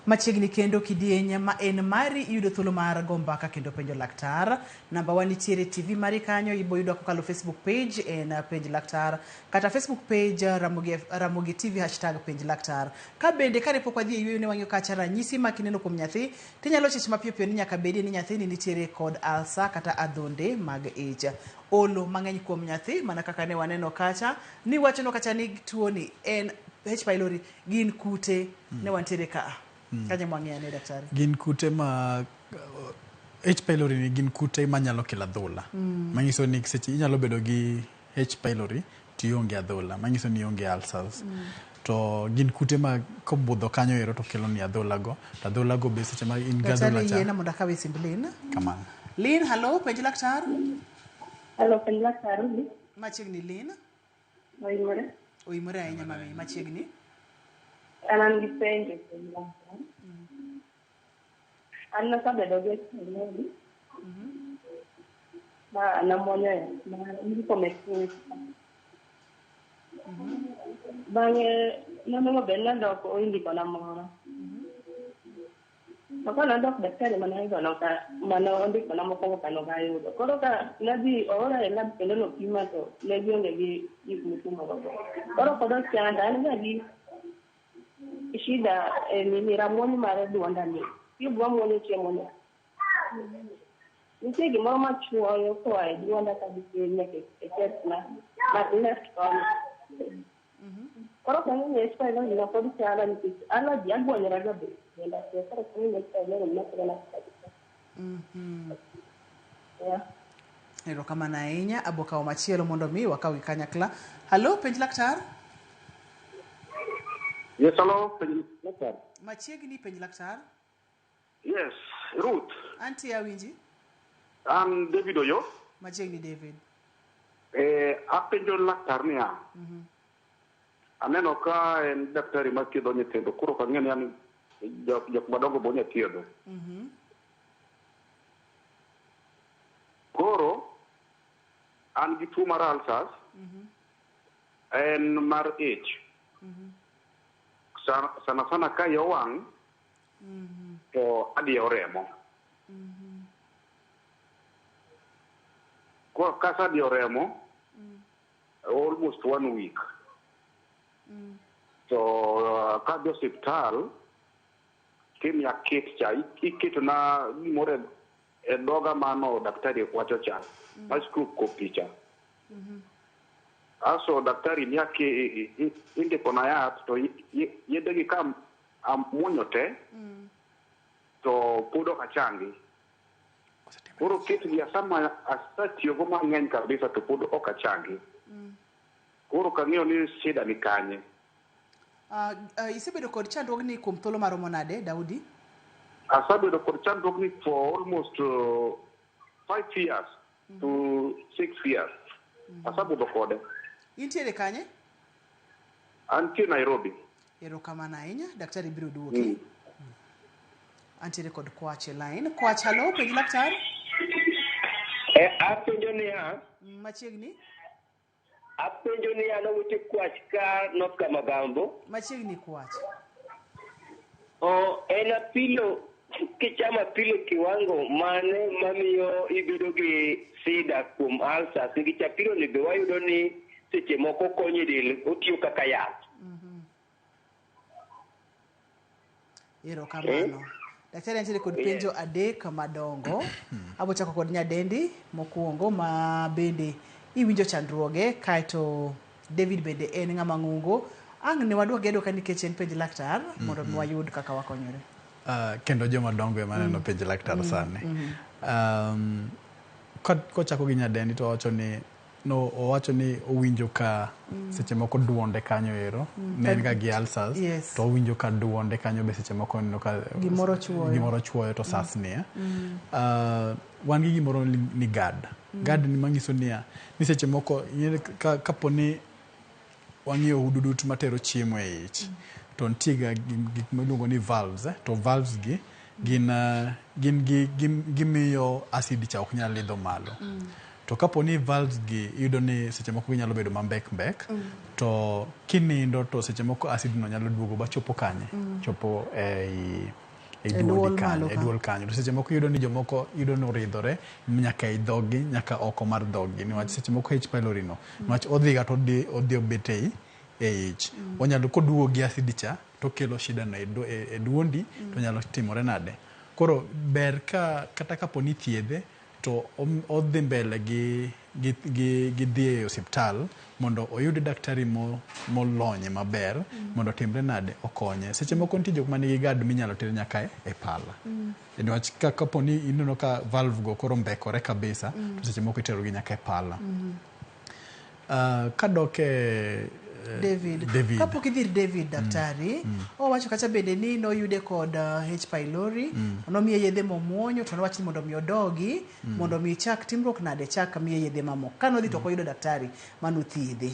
Machiegni kendo kidieny ma en mari yudo thuolo mar gombaka kendo penjo laktar. Namba 1 nitiere TV mari kanyo ibo yudo kokalo Facebook page en page laktar kata Facebook page Ramogi TV #page laktar. Ka bende kare pok wadhi yweyo ne wang'yo kacha ranyisi ma kineno kuom nyathi tinyalo chich mapiyo ni nyaka bedi ni nyathi ni nitiere kod Alsa kata adhonde mag ich. Olo mang'eny kuom nyathi mana kaka ne waneno kacha ni wachono kacha ni tuo ni en H pylori gin kute ne wantiere ka. Kanya mwang'e daktari. Gin kute ma H pylori ni gin kute manyalo kelo adhola. Manyiso ni seche inyalo bedo gi H pylori to ionge adhola. Manyiso ni ionge ulcers. To gin kute ma kobudho kanyo ero to kelo ni adhola go. To adhola go be seche ma in gi adhola cha. Daktari yena mondo akawe simb Lin. Kamano. Lin, hello, penj laktar. Hello, penj laktar. Machiegni Lin. Oimore. Oimore ahinya mami, machiegni. An gi penjo. An nasabedo gi pylori. Ma namuonyo ma indiko mesin. Bang'e naneno be nadok oindiko na moro. Maka nadok daktari manayudo ka mano ondiko na mokwongo ka nokayudo. Koro ka nadhi oora e lab kendo nopima to ne gionge gi gik mitimogo. Koro pod ochanda an ga gi shida ni ramuony mar duonda ni. Kibwa muonyo chiemo ni. Nitie gimoro machuoyo koa e duonda ka gi nyaka e chest na left corner. Koro kang'e ni H pylori na pod chanda nikech allergy agwonyora ga be. Koro kang'e ni H pylori na kelo na Erokamano ahinya. Abo kawo machielo mondo mi wakaw kanyakla. Hello, penj laktar. Yes, hello, penj laktar. Machiegni penj laktar. Yes, Ruth. Anti awinji. David Oyo. Machiegni David. Apenjo laktar niya. Aneno ka en daktari ma thiedho nyithindo, koro kang'e ni an jok madongo bo nya thiedho. Koro an gi tuo mar ulcers, en mar ich. Sana sana ka yo wang' to adiyo remo. Koro kasa adiyo remo almost 1 week. To kadhi osiptal kimya kit cha iketo na gimoro e dhoga mano daktari wacho cha masku ko picha. Aso daktari ni yake indiko na yath to yedegi kam amuonyo te to pudo kachangi. Koro kitu ya sama asatiyo go mang'eny kabisa to pudo okachangi. Koro kang'eyo ni shida ni kanye. Isebedo kod chandruogni kuom thuolo maromo nade, Daudi? Asabedo kod chandruogni for almost 5 years to 6 years. Asabedo kode. Intiere kanye? Antie Nairobi. Erokamano ahinya, daktari biro duoki. Antiere kod Kwach e line. Kwach, hello, penj laktar. Apenjo niya. Machiegni? Apenjo niya nawuoche Kwach ka North Kamagambo. Machiegni Kwach. En apilo, kichamo apilo kiwango mane mamiyo ibedo gi sida kuom ulcers. Nikech apilo ni be wayudo ni seche moko konyo e del, otiyo kaka yath. Erokamano. Daktari antiere kod penjo adek madongo. Abo chako kod nyadendi mokwongo ma bende iwinjo chandruoge, kaeto David bende en ng'ama ng'ungo. Ang' ne wadwa gedo ka nikech en penj laktar mondo wayud kaka wakonyore. Kendo joma dongo ema neno penj laktar sani. Kochako gi nyadendi to owacho ni owinjo ka seche moko duonde kanyo ero ne en ga gi ulcers, to owinjo ka duonde kanyo be seche moko neno ka gimoro chuoyo to sasnia. Wan gi gimoro ni GAD. GAD ni manyiso ni seche moko kapo ni wang'iyo hududut matero chiemo e ich, to nitie ga gik miluongo ni valves, to valves gi gimiyo acid cha ok nyal lidho malo. To kapo ni valves gi yudo ni seche moko ginyalo bedo mbek, to kinindo to seche moko acid no nyalo duogo ba chopo kanye, chopo e duol kanyo. To seche moko yudo ni jomoko yudo ni oridhore nyaka e dhogi, nyaka oko mar dhogi. Niwach seche moko H pylori no, niwach odhiga to odhi obet e ich. Onyalo koduogo gi acid cha to kelo shida no e duondi, to nyalo timore nade. Koro ber kata kapo ni thiedhe to odhi mbele gi gidhi e osiptal mondo oyud daktari molonye maber mondo timre nade okonye. Seche moko nitie jok manigi gad minyalo ter nyaka e pala. Niwach kapo ni ineno ka valve go koro mbekore kabisa to seche moko iterogi nyaka e pala. Kadok e David. Kapok idhir David daktari, owacho kacha bende ni noyude kod H. pylori, nomiye yedhe momuonyo to nowacho ni mondo mi odogi, mondo mi chak timruok nade chak miye yedhe mamoko. Ka nodhi to koyudo daktari manothiedhe.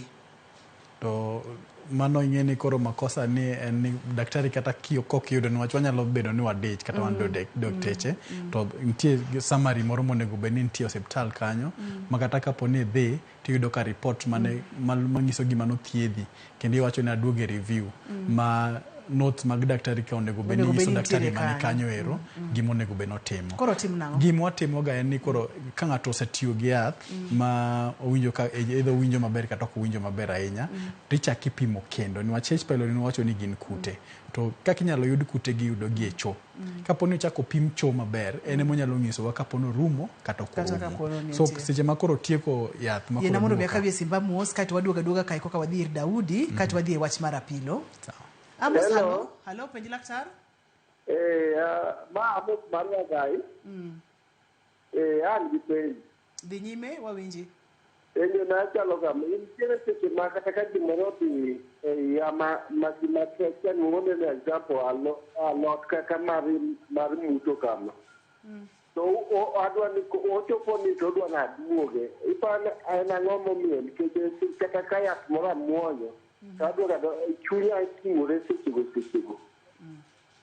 To mano ing'eni koro makosa ni en ni daktari kata kokiyudo niwach wanyalo bedo ni wadich kata wan dokteche to nitie summary moro monego bed ni nitie osiptal kanyo makata kapo ni dhi tiyudo ka report manyiso gima nothiedhi kendo iwacho ni aduoge review ma notes mag daktari ka onego bed ni nyiso daktari mane kanyo ero gima onego bed notimo. Koro tim nang'o? Gima watimoga en ni koro ka ng'ato osetiyo gi yath ma owinjo ka either owinjo maber kata ok owinjo maber ahinya tichak ipimo kendo niwach H. pylori nowacho ni gin kute to kaka inyalo yud kute gi yudo gi e cho. Kapo ni ochako pim cho maber en ema onyalo nyisowa kapo ni orumo kata ok orumo. So seche ma koro tieko yath ma koro yena mondo mi akawie simba mos kaito waduoga kai koka wadhi ir Daudi kaito wadhi e wach mar apilo. Amos, hello, penji laktar? Ma Amos Maria Gai. An gi penji. Dhi nyime, wawinji. Enyo na chalo kama, intiere seche ma kata ka gimoro dhi ya gima keke nuone na example alot kaka mar muto kama. So adwa ni ochopo ni to odwa na duoge. Ipane en ang'o momiyo nikech kata ka yath moro amuonyo adwa chunya ting'ore sechego.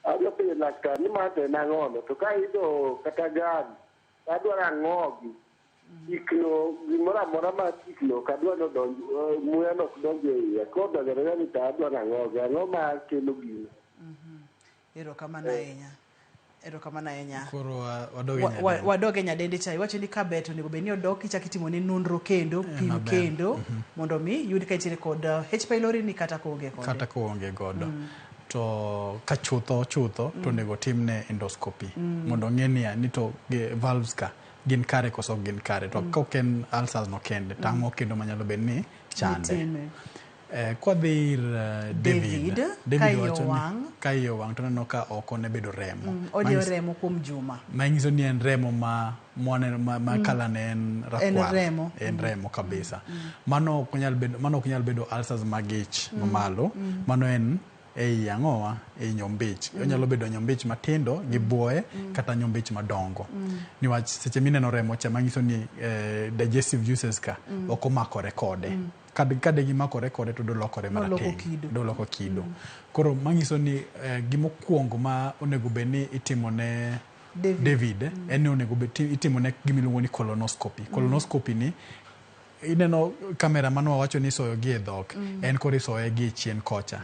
Adwa penjo laktar ni ma to en ang'ono to ka idho kata gari adwa ang'ogi ikno gimoro amora ma ikno kadwa nodonj muya nok donjo e iye kodonjore ni to adwa ang'ogi ang'o ma kelo gino. Erokamano ahinya. Koro wadoge nyadendi cha iwacho ni kabeto onego bed ni odok kichak itimo ne nonro kendo pim kendo mondo mi yud ka itiere kod H. pylori ni kata koonge godo. To ka chutho to onego timne endoscopy mondo ng'e ni to valves ka gin kare koso ok gin kare to ka ok en ulcers no kende tang'o kendo manyalo bed ni chande. Kwa dhi ir David wacho ni ka iye wang' to neno ka oko ne bedo remo. Odio remo kuom juma. Ma nyiso ni en remo ma kala ne en rakwar. En remo kabisa. Mano ok nyal bedo ulcers magich mamalo. Mano en ei ang'owa ei nyombich. Onyalo bedo nyombich matindo gi buoye kata nyombich madongo. Niwach seche mineno remo cha manyiso ni digestive juices ka ok omakore kode. Kade gimakore kode to dolokore marateng'. Doloko kido. Koro manyiso ni gimokuongo ma onego bed ni itimo ne David en ni onego bed itimo ne gimiluongo ni colonoscopy. Colonoscopy ni ineno kamera manwa wacho ni isoyo gi e dhok en koro isoye gi chien kocha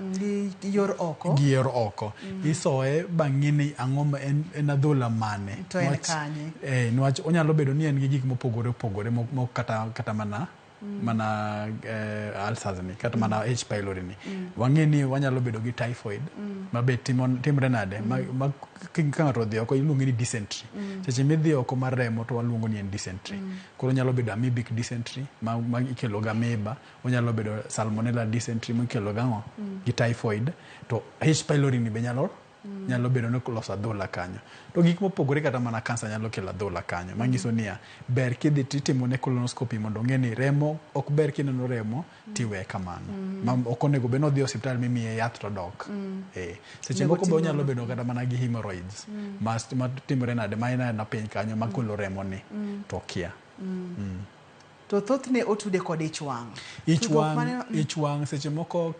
gi yor oko isoye bang'e ni ang'o ma en adhola mane to en kanye niwach onyalo bedo ni en gi gik mopogore opogore kata mana ulcers ni kata mana H. pylori ni wang'e ni wanyalo bedo gi typhoid mabe timre nade ka ng'ato odhi oko iluongo ni dysentery seche midhi oko mar remo to waluongo ni en dysentery koro nyalo bedo amoebic dysentery ma ikelo ga ameba onyalo bedo salmonella dysentery ma ikelo ga gi typhoid to H. pylori ni be nyalo bedo ni loso adhola kanyo to gik mopogore kata mana kansa nyalo kelo adhola kanyo manyiso niya ber kidhi titimo ne colonoscopy mondo ng'e ni remo ok ber kineno remo tiwe kamano ok onego bed ni odhi osiptal mimiye yath to dok seche moko be onyalo bedo kata mana gi hemorrhoids ma timore nade ma inena piny kanyo makolo remo ni to kia to thothne otude kod ich wang'. Ich wang' seche moko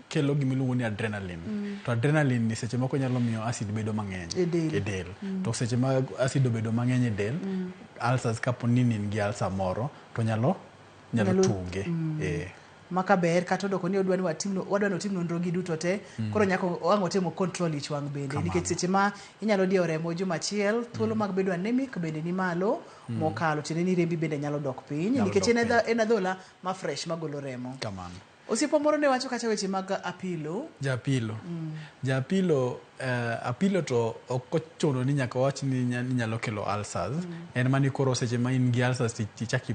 kelo gimiluongo ni adrenaline. To adrenaline ni seche moko nyalo miyo acid bedo mang'eny e del. To seche ma acid obedo mang'eny e del, ulcers kapo ni in gi ulcer moro to nyalo tuge. Makaber kata odoko ni wadwa ni otim nonro gi duto te koro nyako wang' otimo control ich wang' bende nikech seche ma inyalo diyo remo juma achiel thuolo mag bedo anemic bende ni malo mokalo tiende ni rembi bende nyalo dok piny nikech en adhola ma fresh magolo remo kamano. Osiepo moro ne wacho kata weche mag apilo. Japilo apilo to okochono ni nyaka wach ni nyalo kelo ulcers en mani koro seche ma in gi ulcers ichaki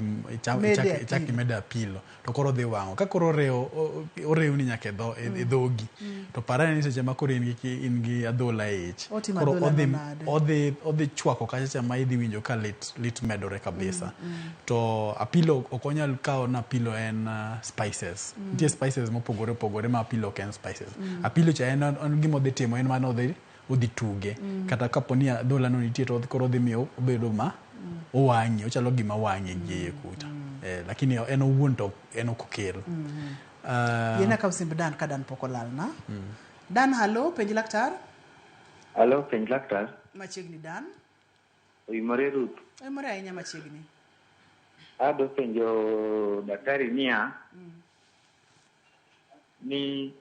meda apilo to koro dhi wango ka koro oreo ni nyaka e dhogi to parane ni seche ma koro in gi adhola e ich koro odhi chwako kacha ma idhi winjo ka lit medore kabisa to apilo okonyal kao na apilo en spices nitie spices mopogore opogore ma apilo ok en spices apilo cha en gima odhi timo en mano odhi tuge kata kaponi adhola no nitie to koro odhi miyo obedo ma owangi ochalo gima wangi gi kuta lakini en owuon to en okokel yena ka usimbe Dan ka Dan pokolal na Dan halo penj laktar halo penj laktar machiegni Dan Imore Ruth Imore ahinya machiegni ado penjo daktari nia ni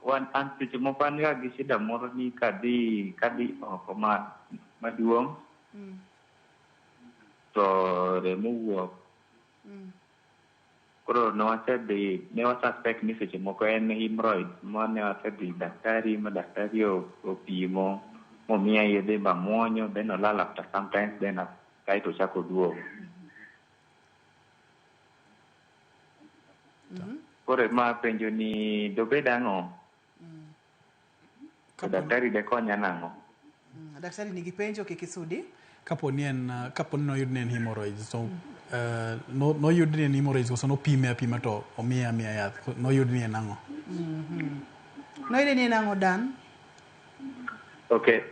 wan an seche moko an ga gi shida moro ni kadhi oko maduong' to remo wuok koro ne wasuspect ni seche moko en hemorrhoid ma ne wasedhi daktari ma daktari opimo momiya yedhe ba muonyo then olal after sometimes then kaeto chako duogo koro ma penjo ni dobed ang'o daktari de konya nang'o daktari nigi penjo kikisudi kaponi noyud ni en hemorrhoids so noyud ni en hemorrhoids so nopime apima to omiya yath noyud ni en ang'o noyud ni en ang'o Dan okay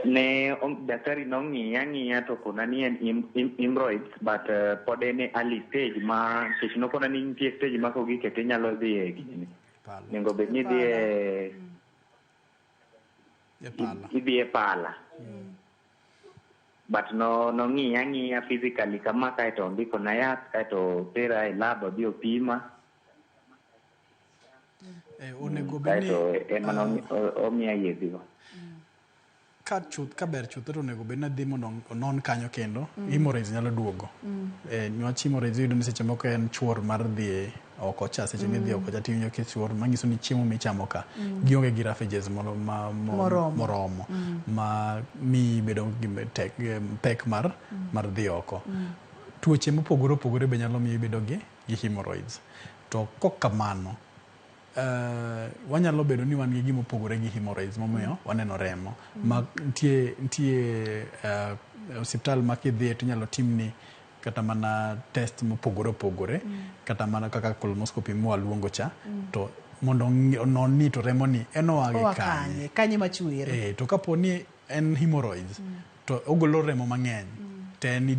ne daktari nong'iya to kona ni en hemorrhoids but pod en early stage ma seche nokona ni nitie stage ma kogikete nyalo dhi e gini nengo bed ni idhi e pala but nong'iya physically kama kaeto ondiko na yath kaeto tera e lab odhi opima kaeto ema omiya yedhigo ka ber chutho to onego bed nadhi mondo onon kanyo kendo hemorrhoids nyalo duogo niwach hemorrhoids iyudo ni seche moko en chuor mar dhi oko cha seche midhi oko cha tiwinjo kichuor manyiso ni chiemo michamo ka gionge gi raffages moromo ma mi bedo gi pek mar dhi oko tuoche mopogore opogore be nyalo miyo bedo gi hemorrhoids to kokamano wanyalo bedo ni wan gi gima opogore gi hemorrhoids momiyo waneno remo ma nitie osiptal ma kidhie to inyalo timni kata mana test mopogore opogore kata mana kaka colonoscopy mwaluongo cha to mondo onon ni to remo ni en oage kanye machwere to kaponi en hemorrhoids to ogolo remo mang'eny te en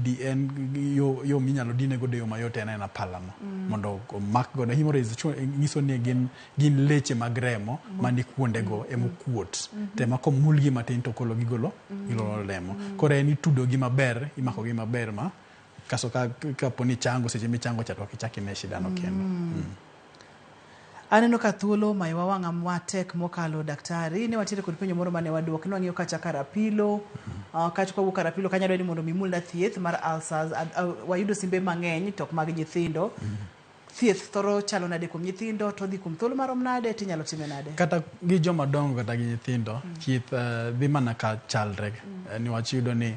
yo minyalo dine godo yo mayot en apalano mondo omak godo hemorrhoids nyiso ni gin leche mag remo mani kuondego emokuot te ma komulgi matin to kolo gigolo remo koro en itudogi maber imakogi maber ma kaso kaponi chango seche michango cha to kichaki ne shida no kendo aneno ka thuolo mayiwa wang'a matek mokalo daktari ne watiere kod penjo moro mane waduok ne wang'iyo kacha karapilo kacha kwa karapilo kanyalo ni mondo mimul na thieth mar ulcers wayudo simbe mang'eny tok mag nyithindo thieth thoro chalo nade kuom nyithindo to dhi kuom thuolo marom nade tinyalo time nade kata gi joma dongo kata gi nyithindo thieth dhi mana ka chalre niwach yudo ni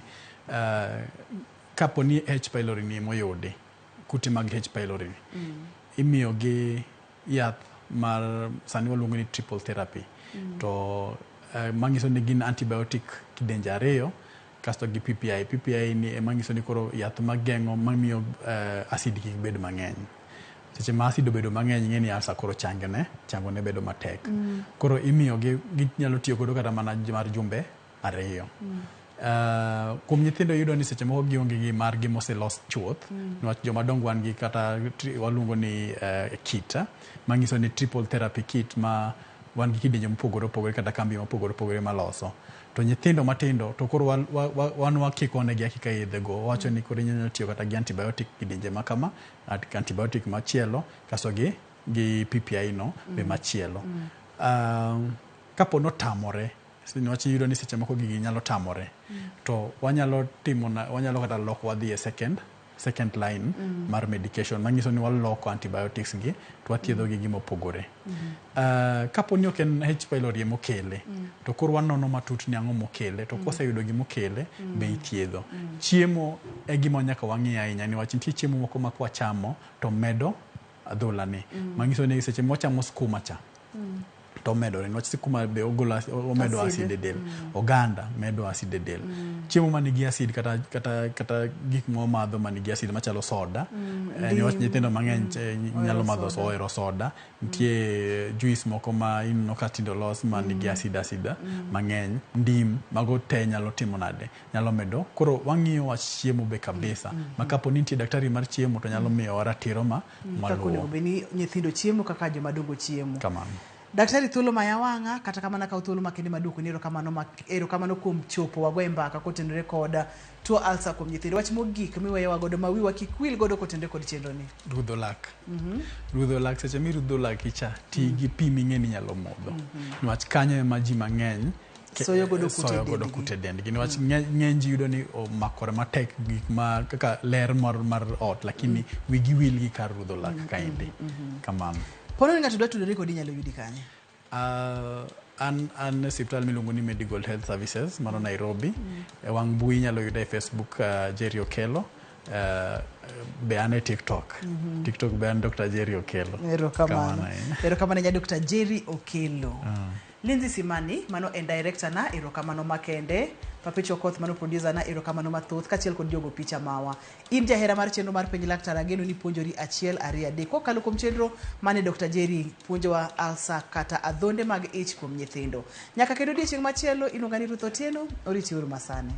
kaponi H pylori ni moyudi kute mag H pylori imiyo gi yath mar sani waluongo ni triple therapy to mangiso ni gin antibiotic kidenje ariyo kasto gi PPI ni mangiso ni koro yath mageng'o mamiyo acid kik bed mang'eny seche ma acid obedo mang'eny ng'eni ulcer koro chango ne bedo matek koro imiyo ginyalo tiyo godo kata mana mar jumbe ariyo kuom nyithindo yudo ni seche moko gionge gi margi moselos chuoth niwach jomadongo wan gi kata waluongo ni kit mangiso ni triple therapy kit ma wan gi kidenje mopogore opogore kata kambi mopogore opogore maloso to nyithindo matindo to koro wan wakikonegi akika yedhego wacho ni koro inyalo tiyo kata gi antibiotic kidenje makama antibiotic machielo kaso gi PPI no be machielo kapo notamore niwach yudo ni seche moko gigi nyalo tamore to wanyalo kata loko wadhi e second second line mar medication manyiso ni waloko antibiotics gi to wathiedho gi gimopogore. Kapo ni ok en H. pylori mokele to koro wanono matut ni ang'o mokele to koseyudo gimokele be ithiedho. Chiemo e gima nyaka wang'i ahinya niwach nitie chiemo moko ma kwachamo to medo adhola ni. Manyiso ni seche mochamo skuma cha to medore niwach skuma be omedo acid e del. Oganda medo acid e del. Chiemo manigi acid kata gik momadho manigi acid machalo soda niwach nyithindo mang'eny nyalo madho soda. Nitie juice moko ma ineno ka tindo los manigi acid mang'eny. Ndim mago te nyalo timo nade, nyalo medo. Koro wang'iyo wach chiemo be kabisa makapo ni nitie daktari mar chiemo to nyalo miyo ratiro ma maluwo. Beni nyithindo chiemo kaka joma dongo chiemo. Kamano. Daktari thuolo mayawanga kata kamana ka thuolo makende maduoko ni erokamano kuom chopo wago mbaka kotenore koda tuo alsa kuom nyithindo. Wach mogik miweyo godo ma wiwa kikwil godo kotenore kod chenro ni. Rudho lak. Rudho lak seche mi rudho lak icha ti gi pi ming'eni nyalo modho. Niwach kanyo ema ji mang'eny soyo godo kute dendgi. Niwach ng'eny ji yudo ni omakore matek gik ma kaka ler mar ot lakini wigi wil gi kar rudho lak kaendi. Kamano. Pono ng'ato dwa tudore kodi nyalo yudi kanye? An hospital miluongo ni Medical Health Services mano Nairobi. E wang' mbui nyalo yuda e Facebook Jerry Okelo. Be an e TikTok. TikTok be an Dr. Jerry Okelo. Erokamano nya Dr. Jerry Okelo. Lindsay Simani mano en director na erokamano makende. Papicho Koth mano producer na erokamano mathoth kachiel kod jogo picha mawa. In jahera mar chenro mar penj laktar ageno ni puonjori achiel ariyo adek kokalo kuom chenro mane Dr. Jerry puonjowa alsa kata adhonde mag ich kuom nyithindo. Nyaka kendo odiochieng' machielo iluonga ni Ruth Otieno, oriti uru masane.